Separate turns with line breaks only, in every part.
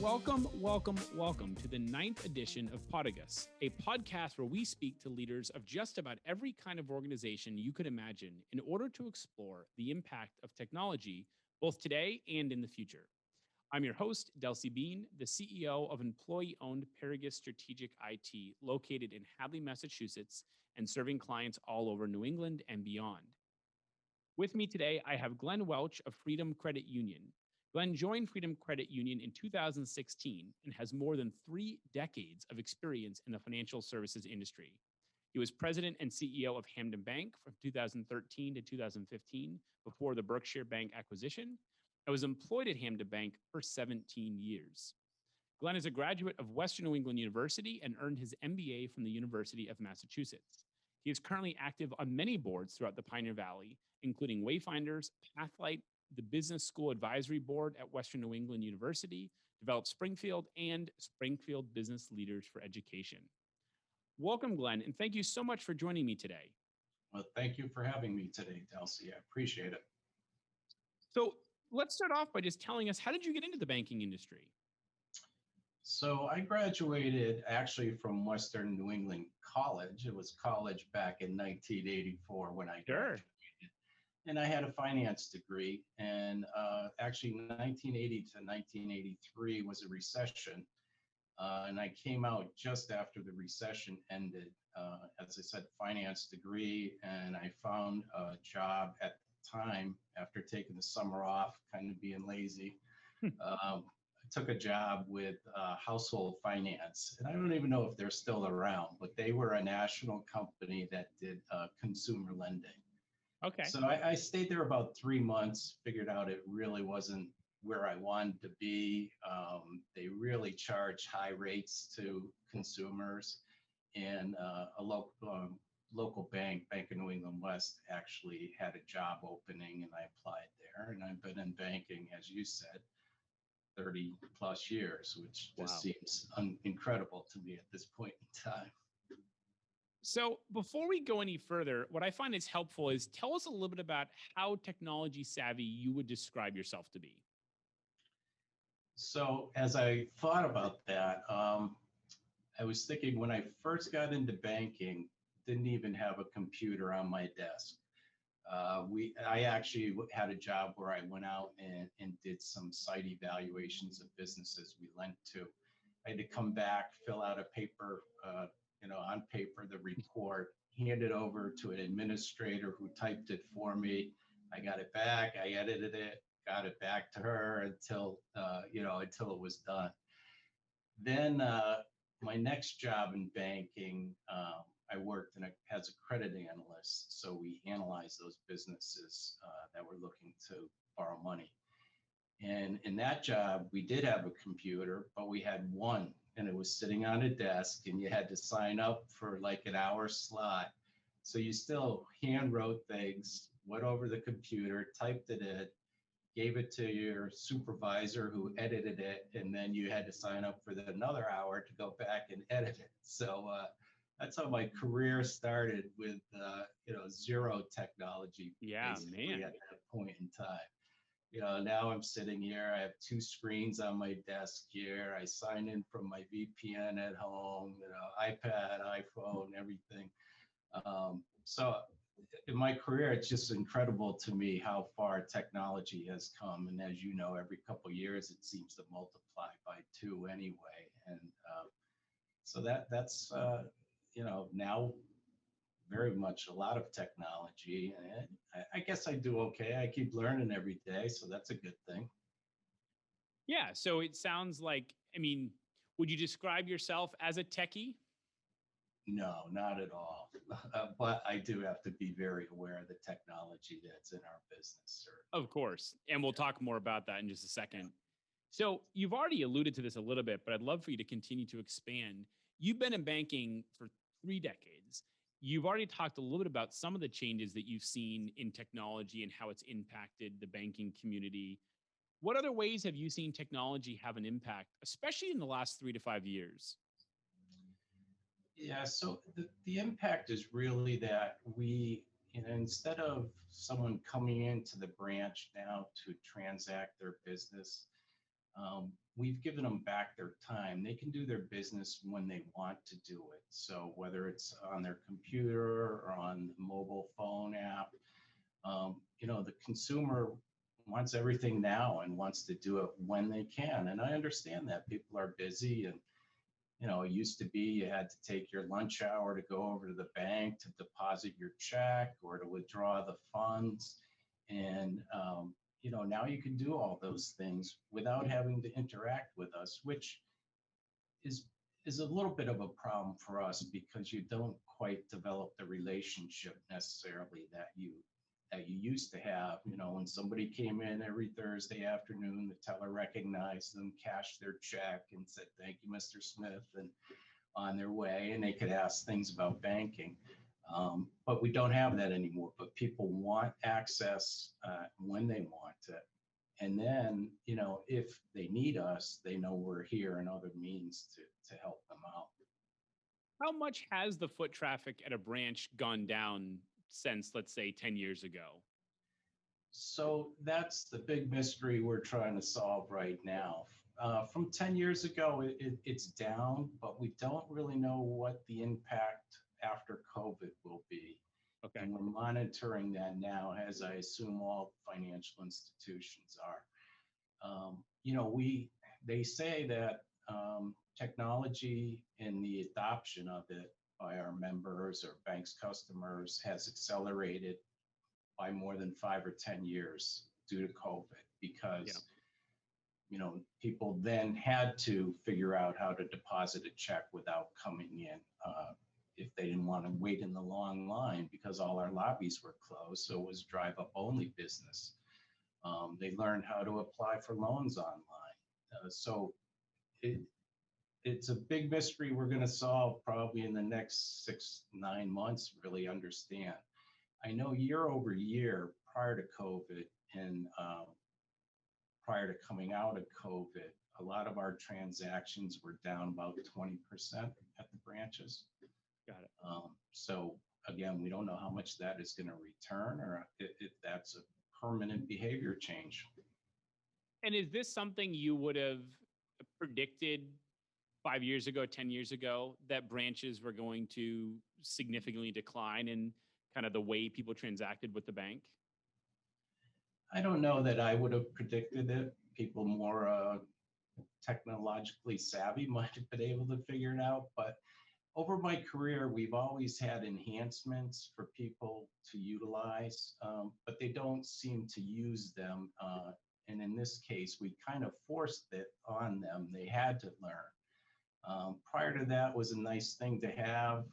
Welcome to the 9th edition of Podagus, a podcast where we speak to leaders of just about every kind of organization you could imagine in order to explore the impact of technology both today and in the future. I'm your host, Delcy Bean, the CEO of employee-owned Paragus Strategic IT, located in Hadley, Massachusetts, and serving clients all over New England and beyond. With me today, I have Glen Welch of Freedom Credit Union. Glen joined Freedom Credit Union in 2016 and has more than 3 decades of experience in the financial services industry. He was president and CEO of Hampden Bank from 2013 to 2015 before the Berkshire Bank acquisition. I was employed at Hampden Bank for 17 years. Glen is a graduate of Western New England University and earned his MBA from the University of Massachusetts. He is currently active on many boards throughout the Pioneer Valley, including Wayfinders, Pathlight, the Business School Advisory Board at Western New England University, Develop Springfield, and Springfield Business Leaders for Education. Welcome, Glen, and thank you so much for joining me today.
Well, thank you for having me today, Delcy. I appreciate it.
So let's start off by just telling us, how did you get into the banking industry?
So I graduated actually from Western New England College. It was college back in 1984 when I graduated. And I had a finance degree, and actually 1980 to 1983 was a recession. And I came out just after the recession ended, as I said, finance degree, and I found a job at the time after taking the summer off, kind of being lazy. I took a job with Household Finance, and I don't even know if they're still around, but they were a national company that did consumer lending.
Okay.
So I stayed there about 3 months, figured out it really wasn't where I wanted to be. They really charge high rates to consumers, and a local bank, Bank of New England West, actually had a job opening, and I applied there. And I've been in banking, as you said, 30 plus years, which just seems incredible to me at this point in time.
So before we go any further, what I find is helpful is tell us a little bit about how technology savvy you would describe yourself to be.
So as I thought about that, I was thinking when I first got into banking, didn't even have a computer on my desk. I actually had a job where I went out and did some site evaluations of businesses we lent to. I had to come back, fill out a paper, on paper, the report, hand it over to an administrator who typed it for me. I got it back, I edited it, got it back to her until it was done. Then my next job in banking, I worked as a credit analyst. So we analyzed those businesses that were looking to borrow money. And in that job, we did have a computer, but we had one, and it was sitting on a desk, and you had to sign up for like an hour slot. So you still hand wrote things, went over the computer, typed it in, gave it to your supervisor who edited it, and then you had to sign up for another hour to go back and edit it. So that's how my career started with zero technology.
Yeah, man.
At that point in time. Now I'm sitting here, I have 2 screens on my desk here. I sign in from my VPN at home, iPad, iPhone, everything. So in my career, it's just incredible to me how far technology has come. And as you know, every couple of years, it seems to multiply by 2 anyway. And so that's now very much a lot of technology. And I guess I do okay. I keep learning every day, so that's a good thing.
Yeah, so it sounds like, would you describe yourself as a techie?
No, not at all. But I do have to be very aware of the technology that's in our business, sir.
Of course. And we'll talk more about that in just a second. So you've already alluded to this a little bit, but I'd love for you to continue to expand. You've been in banking for 3 decades. You've already talked a little bit about some of the changes that you've seen in technology and how it's impacted the banking community. What other ways have you seen technology have an impact, especially in the last 3 to 5 years?
Yeah, so the impact is really that we, instead of someone coming into the branch now to transact their business, We've given them back their time. They can do their business when they want to do it. So whether it's on their computer or on the mobile phone app, the consumer wants everything now and wants to do it when they can. And I understand that people are busy, and it used to be you had to take your lunch hour to go over to the bank to deposit your check or to withdraw the funds. And, now you can do all those things without having to interact with us, which is is a little bit of a problem for us because you don't quite develop the relationship necessarily that you used to have. When somebody came in every Thursday afternoon, the teller recognized them, cashed their check, and said, "Thank you, Mr. Smith," and on their way, and they could ask things about banking. But we don't have that anymore. But people want access when they want it. And then, if they need us, they know we're here and other means to help them out.
How much has the foot traffic at a branch gone down since, let's say, 10 years ago?
So that's the big mystery we're trying to solve right now. From 10 years ago, it's down, but we don't really know what the impact after COVID will be.
Okay.
And we're monitoring that now, as I assume all financial institutions are. They say that technology and the adoption of it by our members or banks customers has accelerated by more than 5 or 10 years due to COVID, because people then had to figure out how to deposit a check without coming in, if they didn't want to wait in the long line because all our lobbies were closed. So it was drive up only business. They learned how to apply for loans online. So it's a big mystery we're going to solve probably in the next 6-9 months, really understand. I know year over year prior to COVID and prior to coming out of COVID, a lot of our transactions were down about 20% at the branches.
Got it.
So again, we don't know how much that is going to return, or if that's a permanent behavior change.
And is this something you would have predicted 5 years ago, 10 years ago, that branches were going to significantly decline in kind of the way people transacted with the bank?
I don't know that I would have predicted it. People more technologically savvy might have been able to figure it out. But over my career, we've always had enhancements for people to utilize, but they don't seem to use them. And in this case, we kind of forced it on them. They had to learn. Prior to that was a nice thing to have,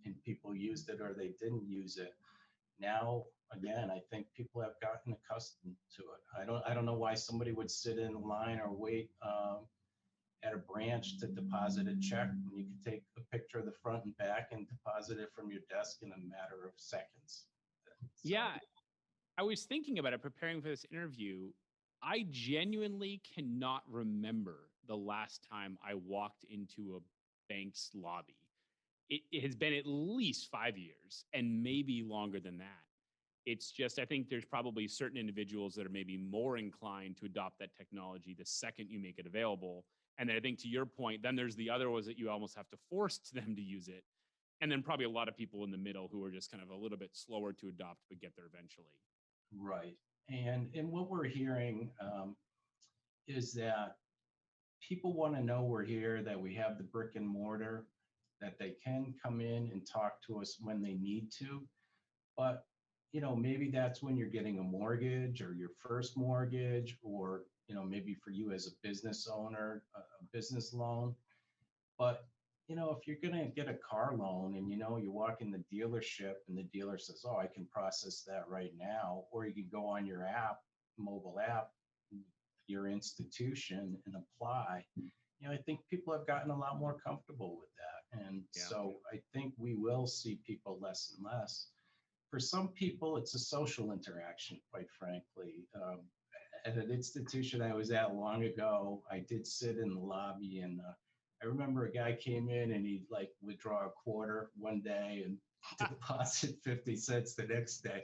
and people used it or they didn't use it. Now, again, I think people have gotten accustomed to it. I don't know why somebody would sit in line or wait at a branch to deposit a check when you could take a picture of the front and back and deposit it from your desk in a matter of seconds. So,
Yeah, I was thinking about it, preparing for this interview. I genuinely cannot remember the last time I walked into a bank's lobby. It has been at least 5 years and maybe longer than that. It's just, I think there's probably certain individuals that are maybe more inclined to adopt that technology the second you make it available. And then I think to your point, then there's the other ones that you almost have to force them to use it. And then probably a lot of people in the middle who are just kind of a little bit slower to adopt, but get there eventually.
right. And what we're hearing is that people want to know we're here, that we have the brick and mortar, that they can come in and talk to us when they need to. But maybe that's when you're getting a mortgage or your first mortgage, or maybe for you as a business owner, a business loan. But if you're going to get a car loan and you walk in the dealership and the dealer says, "Oh, I can process that right now," or you can go on your app, mobile app, your institution, and apply. I think people have gotten a lot more comfortable with that. And so I think we will see people less and less. For some people, it's a social interaction, quite frankly. At an institution I was at long ago, I did sit in the lobby, and I remember a guy came in and he'd like withdraw a quarter one day and deposit 50 cents the next day.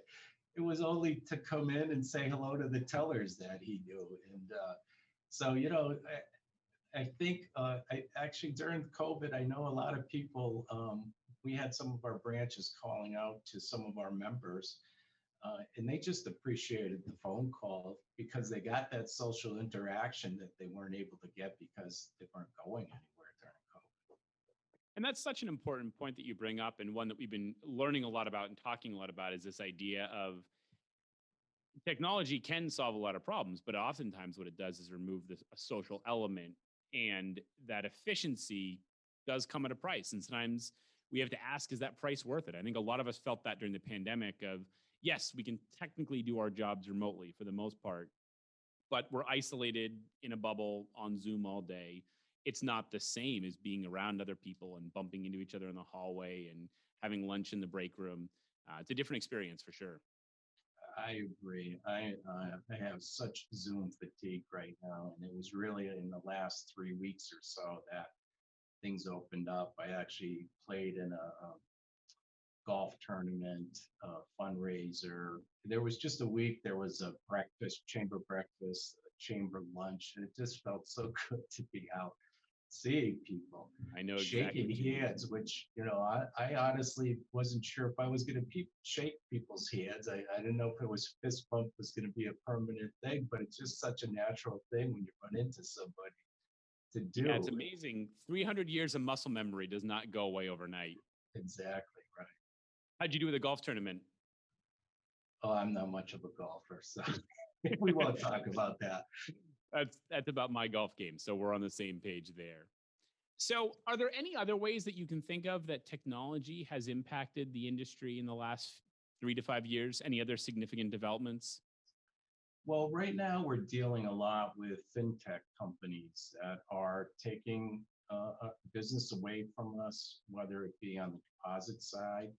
It was only to come in and say hello to the tellers that he knew. And So, I think I actually during COVID, I know a lot of people, we had some of our branches calling out to some of our members, and they just appreciated the phone call because they got that social interaction that they weren't able to get because they weren't going anywhere during COVID.
And that's such an important point that you bring up, and one that we've been learning a lot about and talking a lot about is this idea of technology can solve a lot of problems, but oftentimes what it does is remove this a social element, and that efficiency does come at a price. And sometimes we have to ask, is that price worth it? I think a lot of us felt that during the pandemic of, yes, we can technically do our jobs remotely for the most part, but we're isolated in a bubble on Zoom all day. It's not the same as being around other people and bumping into each other in the hallway and having lunch in the break room. It's a different experience for sure.
I agree. I have such Zoom fatigue right now, and it was really in the last 3 weeks or so that things opened up. I actually played in a golf tournament, fundraiser. There was just a week, there was a breakfast, a chamber lunch, and it just felt so good to be out seeing people,
I know exactly
shaking
what you mean.
hands, which, I honestly wasn't sure if I was going to shake people's hands. I didn't know if it was fist bump was going to be a permanent thing, but it's just such a natural thing when you run into somebody to
Yeah, it's
do.
amazing. 300 years of muscle memory does not go away overnight.
Exactly right.
How'd you do with the golf tournament?
Oh, I'm not much of a golfer, so we won't talk about that.
That's about my golf game. So we're on the same page there. So, are there any other ways that you can think of that technology has impacted the industry in the last 3 to 5 years? Any other significant developments?
Well, right now we're dealing a lot with fintech companies that are taking business away from us, whether it be on the deposit side.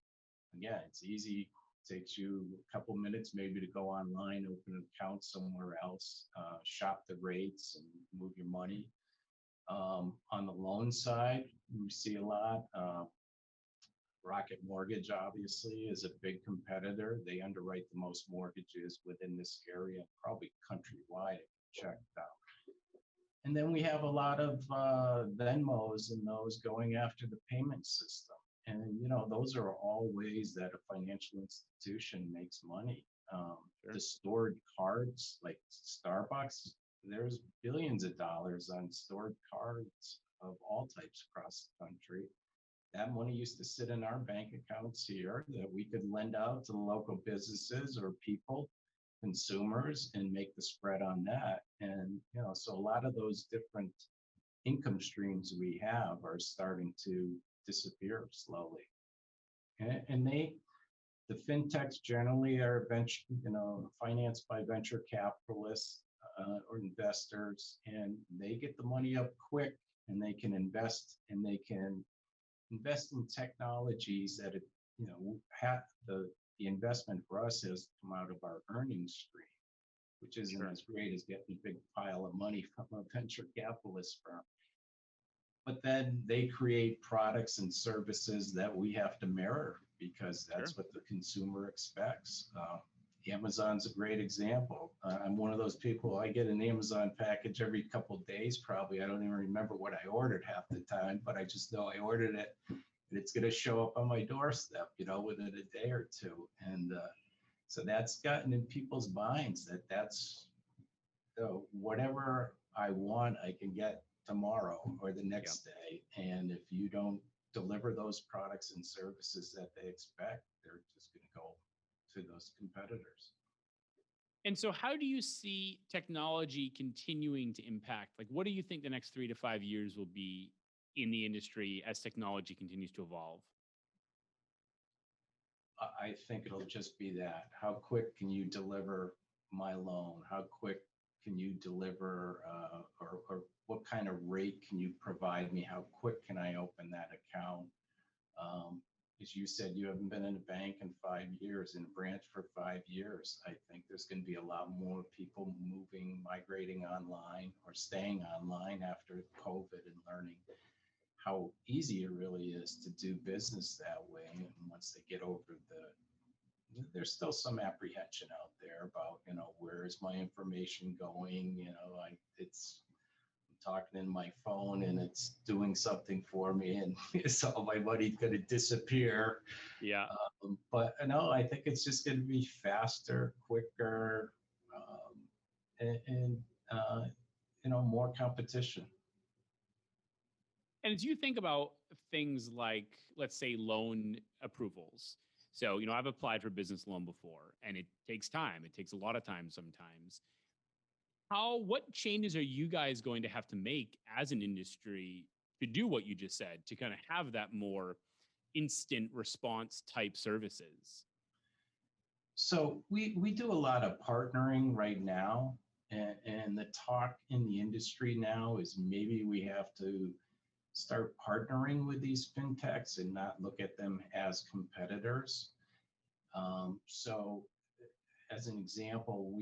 Again, it's easy. Takes you a couple minutes maybe to go online, open an account somewhere else, shop the rates, and move your money. On the loan side, we see a lot. Rocket Mortgage, obviously, is a big competitor. They underwrite the most mortgages within this area, probably countrywide, if you check it out. And then we have a lot of Venmos and those going after the payment system. And, those are all ways that a financial institution makes money.
Sure.
The stored cards, like Starbucks, there's billions of dollars on stored cards of all types across the country. That money used to sit in our bank accounts here that we could lend out to the local businesses or people, consumers, and make the spread on that. And, so a lot of those different income streams we have are starting to disappear slowly. And the fintechs generally are financed by venture capitalists or investors, and they get the money up quick, and they can invest in technologies that have the investment for us has come out of our earnings stream, which isn't
Sure.
as great as getting a big pile of money from a venture capitalist firm. But then they create products and services that we have to mirror because
Sure.
that's what the consumer expects. Amazon's a great example. I'm one of those people, I get an Amazon package every couple of days, probably. I don't even remember what I ordered half the time, but I just know I ordered it and it's going to show up on my doorstep, within a day or two. And so that's gotten in people's minds that's whatever I want, I can get tomorrow or the next day. And if you don't deliver those products and services that they expect, they're just going to go to those competitors.
And so, how do you see technology continuing to impact? Like, what do you think the next 3 to 5 years will be in the industry as technology continues to evolve?
I think it'll just be that. How quick can you deliver my loan? How quick can you deliver, or what kind of rate can you provide me? How quick can I open that account? As you said, you haven't been in a bank in 5 years, in a branch for 5 years. I think there's going to be a lot more people migrating online or staying online after COVID and learning how easy it really is to do business that way. And once they get over there's still some apprehension out there about, where is my information going? It's I'm talking in my phone and it's doing something for me, and is all my money going to disappear?
Yeah.
But no, I think it's just going to be faster, quicker, and more competition.
And as you think about things like, let's say, loan approvals. So, I've applied for a business loan before, and it takes time. It takes a lot of time sometimes. What changes are you guys going to have to make as an industry to do what you just said, to kind of have that more instant response type services?
So we do a lot of partnering right now, and the talk in the industry now is maybe we have to start partnering with these fintechs and not look at them as competitors. So as an example,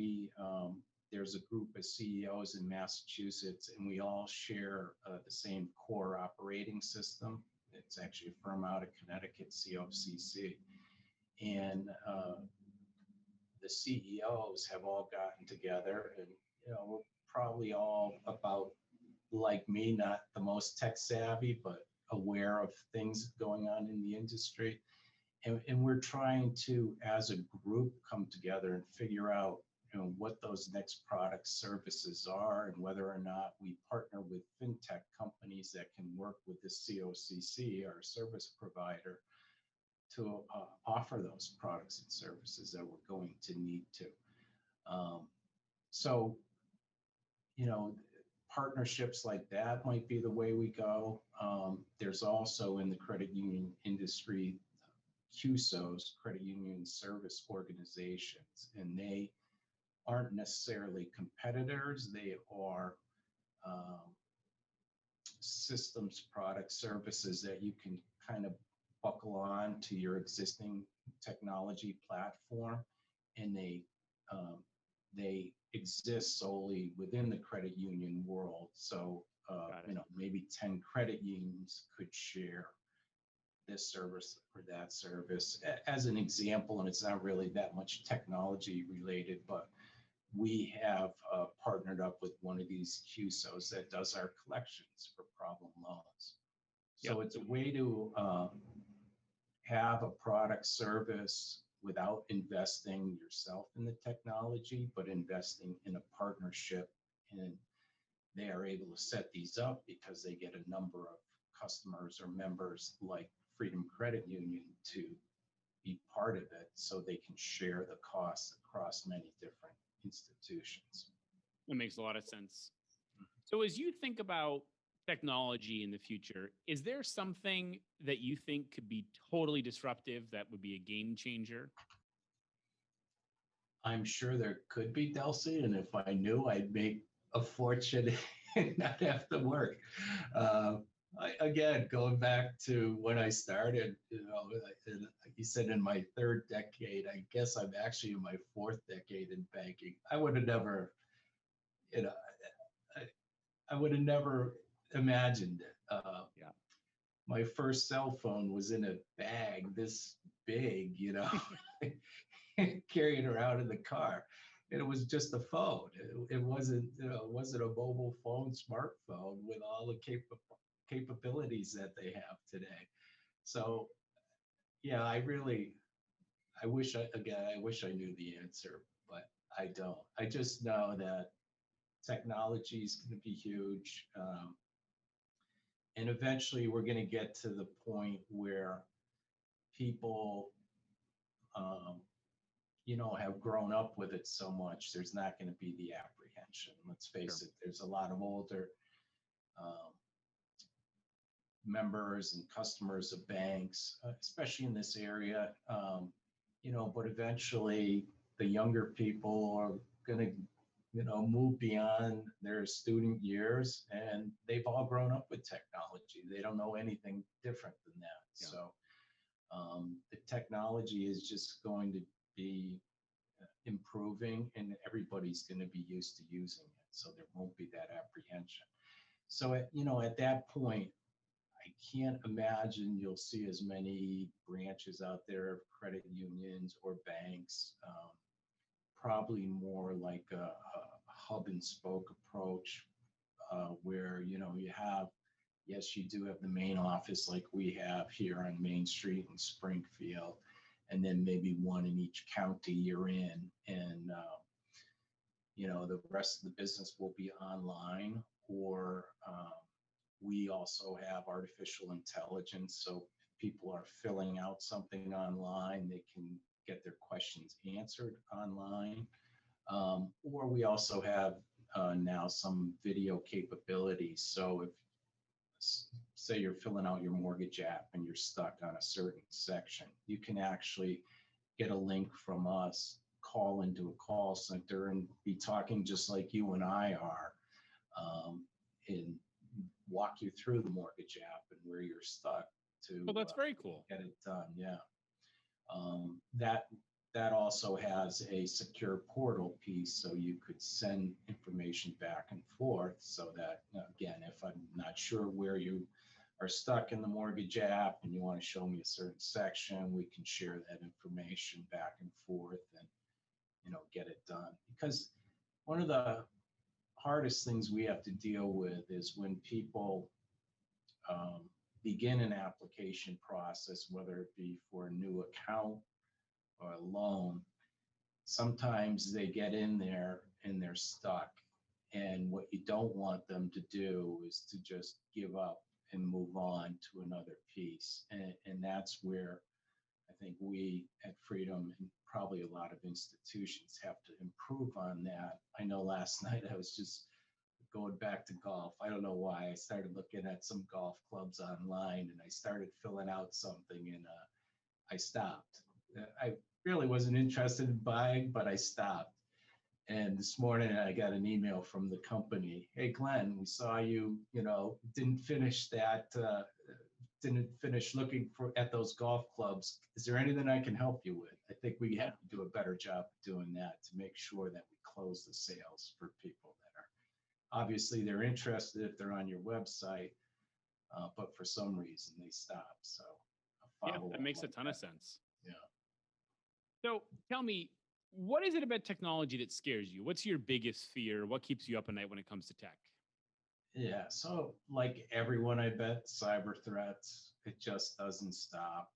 there's a group of CEOs in Massachusetts, and we all share the same core operating system. It's actually a firm out of Connecticut, COCC. And the CEOs have all gotten together, and we're probably all about, like me, not the most tech savvy, but aware of things going on in the industry. And we're trying to, as a group, come together and figure out what those next product services are, and whether or not we partner with fintech companies that can work with the COCC, our service provider, to offer those products and services that we're going to need to. So, partnerships like that might be the way we go. There's also in the credit union industry, CUSOs, credit union service organizations, and they aren't necessarily competitors. They are systems, product, services that you can kind of buckle on to your existing technology platform, and they exist solely within the credit union world. So maybe 10 credit unions could share this service or that service as an example, and it's not really that much technology related, but we have partnered up with one of these CUSOs that does our collections for problem loans. So It's a way to have a product service without investing yourself in the technology, but investing in a partnership. And they are able to set these up because they get a number of customers or members like Freedom Credit Union to be part of it, so they can share the costs across many different institutions.
That makes a lot of sense. So as you think about technology in the future, is there something that you think could be totally disruptive that would be a game changer?
I'm sure there could be, Delcy, and if I knew, I'd make a fortune and not have to work. Again, going back to when I started, like you said, in my third decade, I guess I'm actually in my fourth decade in banking. I would have never, I would have never imagined it. My first cell phone was in a bag this big, carrying around in the car. And it was just a phone. It wasn't, it wasn't a mobile phone, smartphone with all the capabilities that they have today. So, yeah, I wish I knew the answer, but I don't. I just know that technology is going to be huge. And eventually we're going to get to the point where people, have grown up with it so much, there's not going to be the apprehension. Let's face it, there's a lot of older members and customers of banks, especially in this area, but eventually the younger people are going to, move beyond their student years, and they've all grown up with technology. They don't know anything different than that. Yeah. So the technology is just going to be improving, and everybody's going to be used to using it. So there won't be that apprehension. So at that point, I can't imagine you'll see as many branches out there of credit unions or banks. Probably more like a hub and spoke approach, where you have, yes, you do have the main office like we have here on Main Street in Springfield, and then maybe one in each county you're in, and the rest of the business will be online, or we also have artificial intelligence. So if people are filling out something online, they can get their questions answered online. Or we also have now some video capabilities. So if, say, you're filling out your mortgage app and you're stuck on a certain section, you can actually get a link from us, call into a call center, and be talking just like you and I are, and walk you through the mortgage app and where you're stuck to
Well, that's very cool.
get it done. Yeah. That also has a secure portal piece, so you could send information back and forth, so that, again, if I'm not sure where you are stuck in the mortgage app and you want to show me a certain section, we can share that information back and forth and get it done. Because one of the hardest things we have to deal with is when people begin an application process, whether it be for a new account or a loan. Sometimes they get in there and they're stuck. And what you don't want them to do is to just give up and move on to another piece. And that's where I think we at Freedom, and probably a lot of institutions, have to improve on that. I know last night I was just going back to golf. I don't know why. I started looking at some golf clubs online, and I started filling out something, and I stopped. I really wasn't interested in buying, but I stopped. And this morning I got an email from the company. Hey, Glenn, we saw you, didn't finish looking at those golf clubs. Is there anything I can help you with? I think we have to do a better job of doing that to make sure that we close the sales for people that are, obviously they're interested if they're on your website, but for some reason they stop. So
that makes a ton of sense.
Yeah.
So tell me, what is it about technology that scares you? What's your biggest fear? What keeps you up at night when it comes to tech?
Yeah, so like everyone, I bet, cyber threats, it just doesn't stop.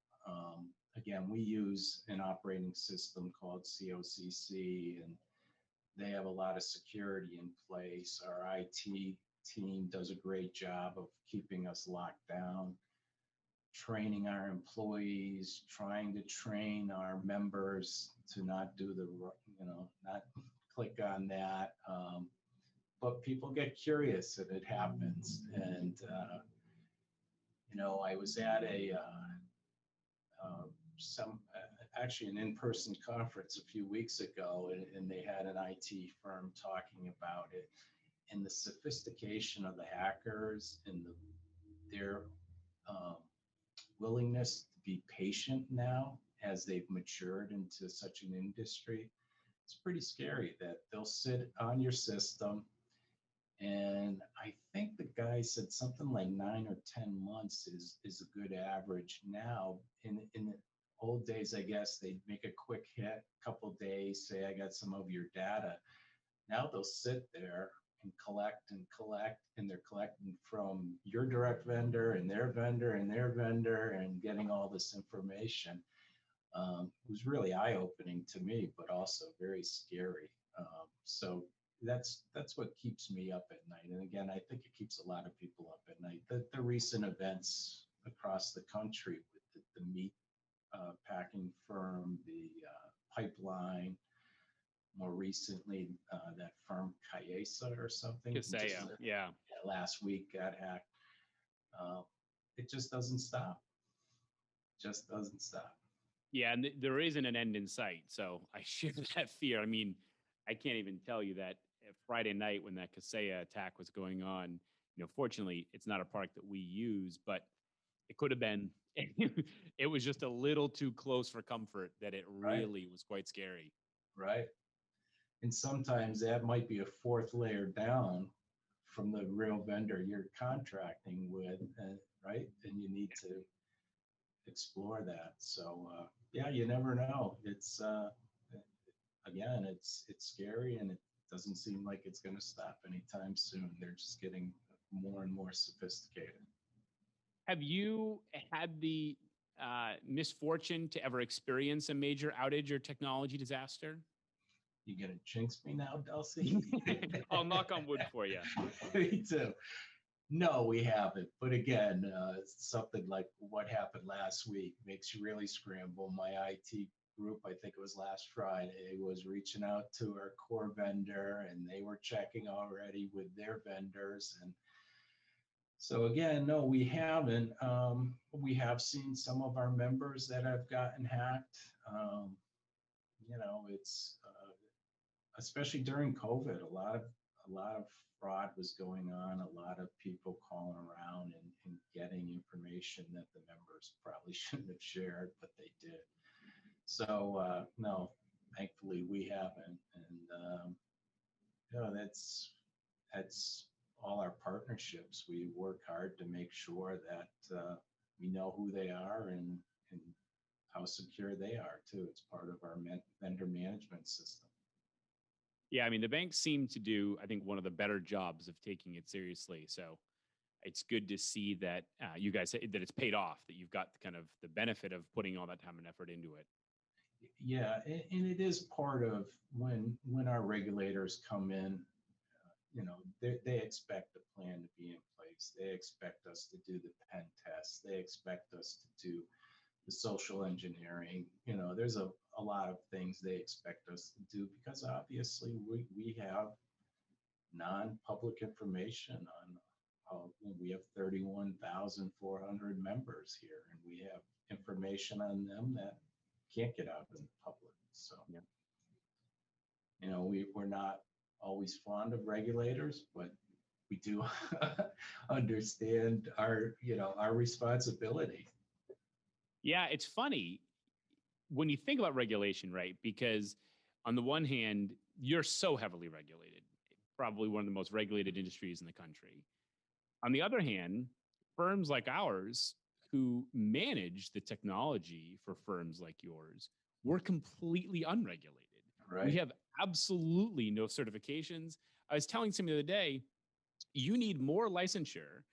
Again, we use an operating system called COCC, and they have a lot of security in place. Our IT team does a great job of keeping us locked down, training our employees, trying to train our members to not do not click on that. But people get curious and it happens. And, I was at actually an in-person conference a few weeks ago, and they had an IT firm talking about it, and the sophistication of the hackers and their willingness to be patient now as they've matured into such an industry. It's pretty scary that they'll sit on your system. And I think the guy said something like 9 or 10 months is a good average now. In the old days, I guess they'd make a quick hit, couple days, say, I got some of your data. Now they'll sit there and collect, and they're collecting from your direct vendor and their vendor and their vendor, and getting all this information. It was really eye-opening to me, but also very scary. So that's what keeps me up at night. And again, I think it keeps a lot of people up at night. The recent events across the country with the meat packing firm, the pipeline, more recently, that firm Kayesa or something.
Kaseya, yeah.
Last week got hacked. It just doesn't stop. Just doesn't stop.
Yeah, and there isn't an end in sight. So I share that fear. I mean, I can't even tell you that Friday night when that Kaseya attack was going on, fortunately, it's not a product that we use, but it could have been. It was just a little too close for comfort that it really was quite scary.
Right. And sometimes that might be a fourth layer down from the real vendor you're contracting with, right? And you need to explore that. So yeah, you never know. It's again, it's scary, and it doesn't seem like it's going to stop anytime soon. They're just getting more and more sophisticated.
Have you had the misfortune to ever experience a major outage or technology disaster?
You gonna jinx me now, Dulcie?
I'll knock on wood for you.
Me too. No, we haven't. But again, something like what happened last week makes you really scramble. My IT group, I think it was last Friday, was reaching out to our core vendor, and they were checking already with their vendors. And so again, no, we haven't. We have seen some of our members that have gotten hacked. It's especially during COVID, a lot of fraud was going on. A lot of people calling around and getting information that the members probably shouldn't have shared, but they did. So no, thankfully we haven't. And that's all our partnerships. We work hard to make sure that we know who they are and how secure they are too. It's part of our vendor management system.
Yeah, I mean, the banks seem to do, I think, one of the better jobs of taking it seriously. So it's good to see that you guys that it's paid off, that you've got kind of the benefit of putting all that time and effort into it.
Yeah, and it is part of when our regulators come in. They expect a plan to be in place. They expect us to do the pen tests. They expect us to do the social engineering. There's a lot of things they expect us to do because obviously we have non-public information on, we have 31,400 members here, and we have information on them that can't get out in the public. So,
yeah.
We're not always fond of regulators, but we do understand our responsibility.
Yeah, it's funny when you think about regulation, right? Because on the one hand, you're so heavily regulated, probably one of the most regulated industries in the country. On the other hand, firms like ours who manage the technology for firms like yours, we're completely unregulated.
Right.
We have absolutely no certifications. I was telling somebody the other day, you need more licensure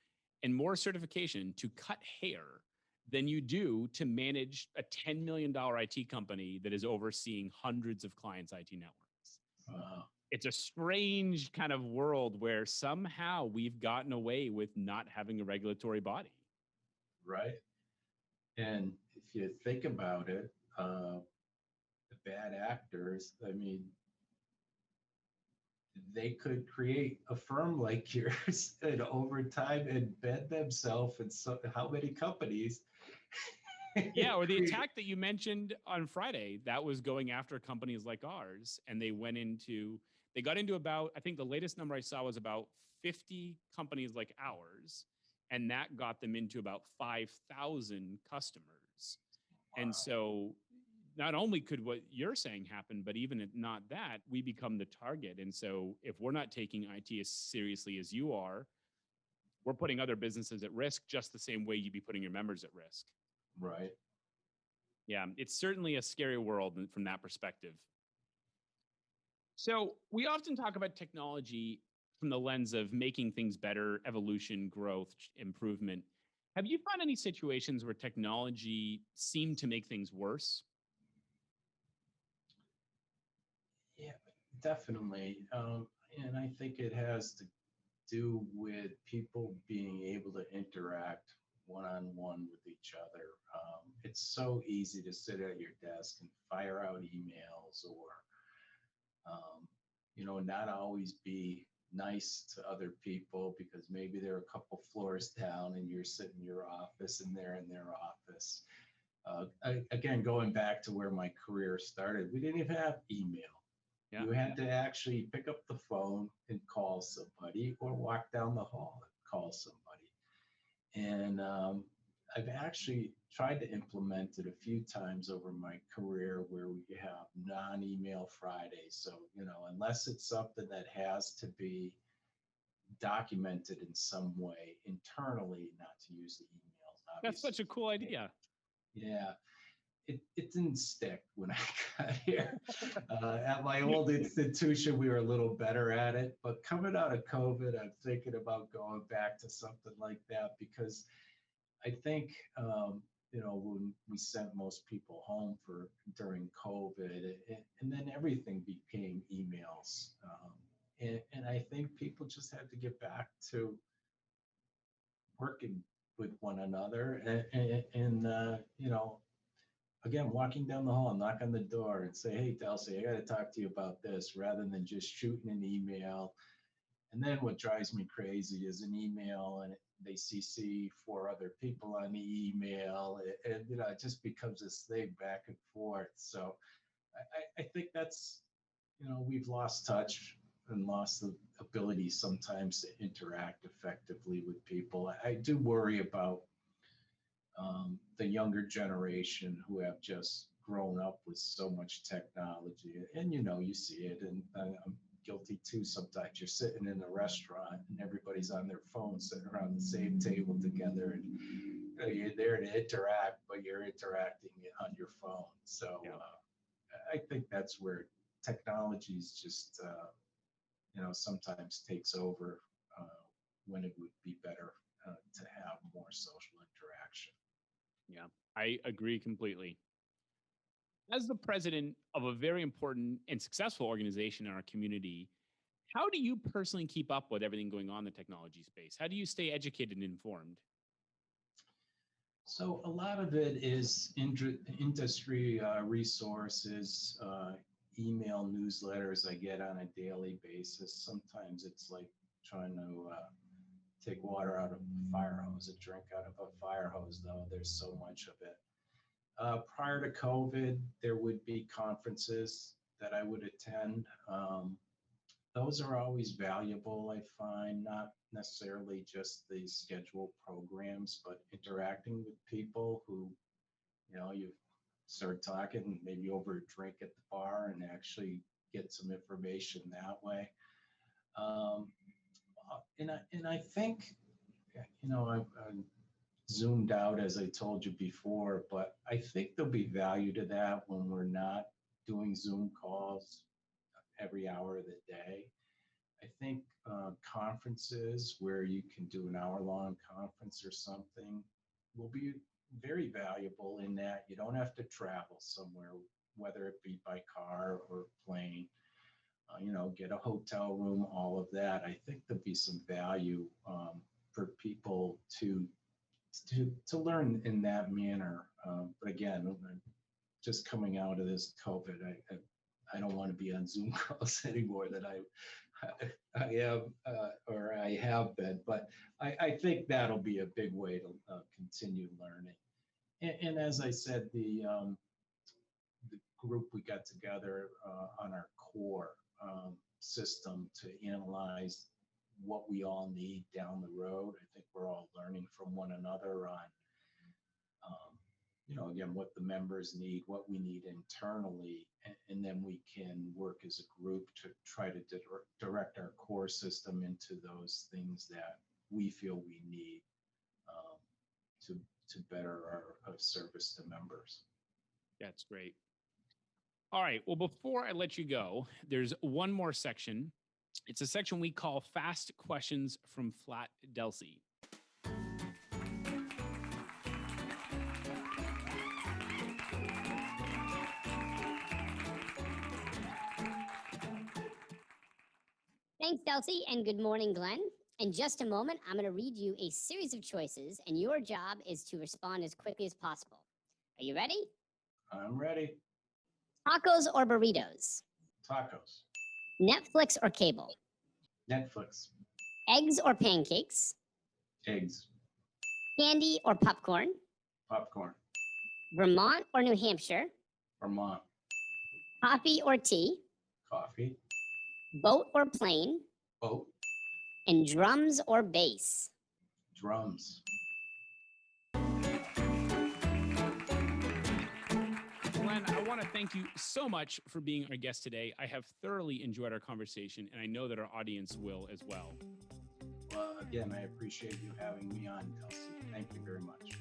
and more certification to cut hair than you do to manage a $10 million IT company that is overseeing hundreds of clients' IT networks.
Wow.
It's a strange kind of world where somehow we've gotten away with not having a regulatory body.
Right. And if you think about it, the bad actors, I mean, they could create a firm like yours and over time embed themselves in how many companies.
Yeah, or the attack that you mentioned on Friday, that was going after companies like ours. And they got into about, I think the latest number I saw was about 50 companies like ours. And that got them into about 5,000 customers. Wow. And so not only could what you're saying happen, but even if not that, we become the target. And so if we're not taking IT as seriously as you are, we're putting other businesses at risk just the same way you'd be putting your members at risk.
Right.
Yeah, it's certainly a scary world from that perspective. So we often talk about technology from the lens of making things better, evolution, growth, improvement. Have you found any situations where technology seemed to make things worse?
Yeah, definitely. And I think it has to do with people being able to interact one-on-one with each other. It's so easy to sit at your desk and fire out emails or, not always be nice to other people because maybe they're a couple floors down and you're sitting in your office and they're in their office. Again, going back to where my career started, we didn't even have email. Yeah. You had to actually pick up the phone and call somebody or walk down the hall and call somebody. And I've actually tried to implement it a few times over my career where we have non-email Fridays. So, unless it's something that has to be documented in some way internally, not to use the email.
That's such a cool idea.
Yeah. It didn't stick when I got here. At my old institution, we were a little better at it, but coming out of COVID, I'm thinking about going back to something like that because I think, when we sent most people home during COVID, and then everything became emails. And I think people just had to get back to working with one another and again, walking down the hall, knock on the door and say, hey, Delcy, I got to talk to you about this rather than just shooting an email. And then what drives me crazy is an email and they CC 4 other people on the email. And it just becomes this thing back and forth. So I think that's, we've lost touch and lost the ability sometimes to interact effectively with people. I do worry about the younger generation who have just grown up with so much technology. And you see it, and I'm guilty too. Sometimes you're sitting in a restaurant and everybody's on their phone sitting around the same table together, and you're there to interact, but you're interacting on your phone. So I think that's where technology is just sometimes takes over when it would be better to have more social interaction.
Yeah, I agree completely. As the president of a very important and successful organization in our community, how do you personally keep up with everything going on in the technology space? How do you stay educated and informed?
So a lot of it is industry resources, email newsletters I get on a daily basis. Sometimes it's like trying to take water out of a fire hose, a drink out of a fire hose, though. There's so much of it. Prior to COVID, there would be conferences that I would attend. Those are always valuable, I find, not necessarily just the scheduled programs, but interacting with people who, you start talking maybe over a drink at the bar and actually get some information that way. And I think, I'm zoomed out, as I told you before, but I think there'll be value to that when we're not doing Zoom calls every hour of the day. I think conferences where you can do an hour-long conference or something will be very valuable in that you don't have to travel somewhere, whether it be by car or plane. Get a hotel room, all of that. I think there'll be some value for people to learn in that manner. But again, just coming out of this COVID, I don't want to be on Zoom calls anymore that I am or I have been. But I think that'll be a big way to continue learning. And as I said, the group we got together on our core system to analyze what we all need down the road. I think we're all learning from one another on, again, what the members need, what we need internally, and then we can work as a group to try to direct our core system into those things that we feel we need to better our service to members.
That's great. All right. Well, before I let you go, there's one more section. It's a section we call Fast Questions from Flat Delcy.
Thanks, Delcy, and good morning, Glen. In just a moment, I'm going to read you a series of choices, and your job is to respond as quickly as possible. Are you ready?
I'm ready.
Tacos or burritos?
Tacos.
Netflix or cable?
Netflix.
Eggs or pancakes?
Eggs.
Candy or popcorn?
Popcorn.
Vermont or New Hampshire?
Vermont.
Coffee or tea?
Coffee.
Boat or plane?
Boat.
And drums or bass?
Drums.
Glen, I want to thank you so much for being our guest today. I have thoroughly enjoyed our conversation, and I know that our audience will as well.
Well, again, I appreciate you having me on, Kelsey. Thank you very much.